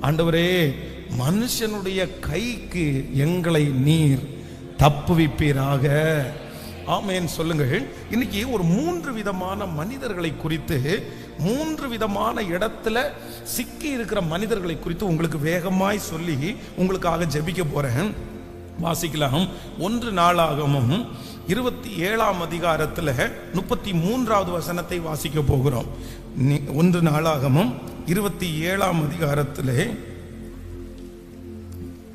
ஆண்டவரே, மனுஷனுடைய கைக்கு எங்களை நீர் தப்புவிப்பீராக. ஆமென் சொல்லுங்கள். இன்னைக்கு ஒரு 3 விதமான மனிதர்களை குறித்து, 3 விதமான இடத்துல சிக்கி இருக்கிற மனிதர்களை குறித்து உங்களுக்கு வேகமாய் சொல்லி உங்களுக்காக ஜெபிக்க போறேன். வாசிக்கலாம். 1 நாளாகமம் 27ஆம் அதிகாரத்தில் 33வது வசனத்தை வாசிக்க போகிறோம். 1 நாளாகமம் 27ஆம் அதிகாரத்தில்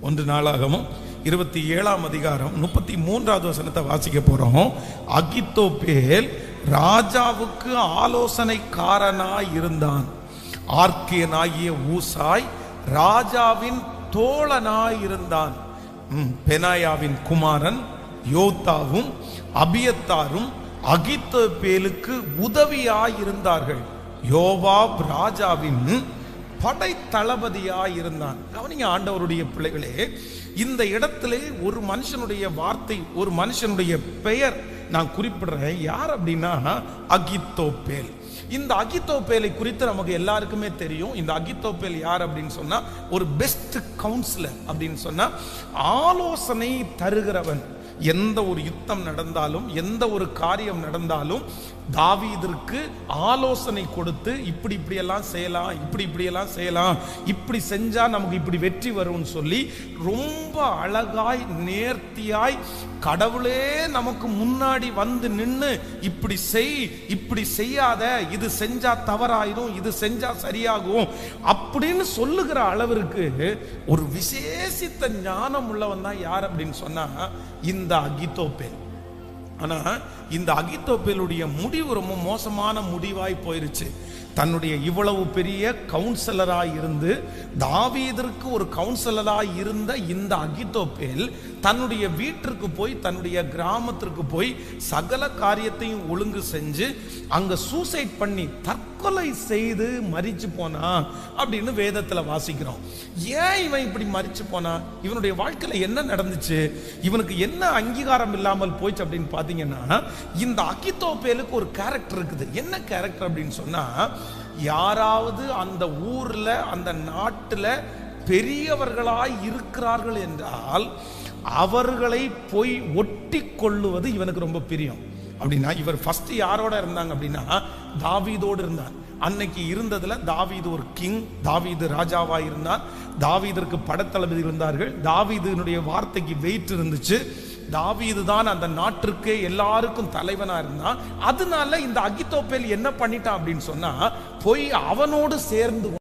1 நாளாகமம் 27ஆம் அதிகாரம் 33வது வசனத்தை வாசிக்க போறோம். அகித்தோப்பேல் ராஜாவுக்கு ஆலோசனைக்காரனாய் இருந்தான். ஆர்க்கியனாகிய ஊசாய் ராஜாவின் தோழனாய் இருந்தான். பெனாயாவின் குமாரன் யோத்தாவும் அபியத்தாரும் அகித்தோப்பேலுக்கு உதவியாய் இருந்தார்கள். யோவாப் ராஜாவின் படை தளபதியாய் இருந்தான். கவனிங்க ஆண்டவருடைய பிள்ளைகளே, இந்த இடத்திலே ஒரு மனுஷனுடைய வார்த்தை, ஒரு மனுஷனுடைய பெயர் நான் குறிப்பிடுறேன். யார் அப்படின்னா அகித்தோப்பேல். இந்த அகித்தோப்பேலை குறித்து நமக்கு எல்லாருக்குமே தெரியும். இந்த அகித்தோப்பேல் யார் அப்படின்னு சொன்னா, ஒரு பெஸ்ட் கவுன்சிலர் அப்படின்னு சொன்னா, ஆலோசனை தருகிறவன். எந்த ஒரு யுத்தம் நடந்தாலும், எந்த ஒரு காரியம் நடந்தாலும் தாவீதிற்கு ஆலோசனை கொடுத்து, இப்படி இப்படியெல்லாம் செய்யலாம், இப்படியெல்லாம் செய்யலாம், இப்படி செஞ்சா நமக்கு இப்படி வெற்றி வரும்னு சொல்லி ரொம்ப அழகாய் நேர்த்தியாய் கடவுளே நமக்கு முன்னாடி வந்து நின்று இப்படி செய், இப்படி செய்யாத, இது செஞ்சா தவறாயிரும், இது செஞ்சா சரியாகும் அப்படின்னு சொல்லுகிற அளவிற்கு ஒரு விசேஷித்த ஞானம் உள்ளவன் தான் யார் அப்படின்னு சொன்னா இந்த அகித்தோப்பேல். ஆனா இந்த அகித்தோப்பேலுடைய முடிவு ரொம்ப மோசமான முடிவாய் போயிருச்சு. தன்னுடைய இவ்வளவு பெரிய கவுன்சிலராய் இருந்து, தாவீதிற்கு ஒரு கவுன்சிலராய் இருந்த இந்த அகித்தோப்பேல் தன்னுடைய வீட்டிற்கு போய், தன்னுடைய கிராமத்திற்கு போய் சகல காரியத்தையும் ஒழுங்கு செஞ்சு அங்க சூசைட் பண்ணி தற்கொலை செய்து மரிச்சு போனா அப்படின்னு வேதத்துல வாசிக்கிறோம். ஏன் இவன் இப்படி மரிச்சு போனா? இவனுடைய வாழ்க்கையில என்ன நடந்துச்சு? இவனுக்கு என்ன அங்கீகாரம் இல்லாமல் போயிடுச்சு அப்படின்னு பாத்தீங்கன்னா, இந்த அகித்தோப்பேலுக்கு ஒரு கேரக்டர் இருக்குது. என்ன கேரக்டர் அப்படின்னு சொன்னா, யாராவது அந்த ஊர்ல, அந்த நாட்டுல பெரியவர்களாய் இருக்கிறார்கள் என்றால் அவர்களை போய் ஒட்டி கொள்ளுவது இவனுக்கு ரொம்ப பிரியம். அப்படின்னா இவர் ஃபர்ஸ்ட் யாரோட இருந்தாங்க அப்படின்னா தாவீதோடு இருந்தார். அன்னைக்கு இருந்ததுல தாவீது ஒரு கிங், தாவீது ராஜாவா இருந்தார். தாவீதற்கு படத்தளபதி இருந்தார்கள். தாவீதினுடைய வார்த்தைக்கு வெயிட் இருந்துச்சு. தாவீது தான் அந்த நாட்டிற்கே எல்லாருக்கும் தலைவனா இருந்தான். அதனால இந்த அகித்தோப்பேல் என்ன பண்ணிட்டான் அப்படின்னு சொன்னா, போய் அவனோடு சேர்ந்து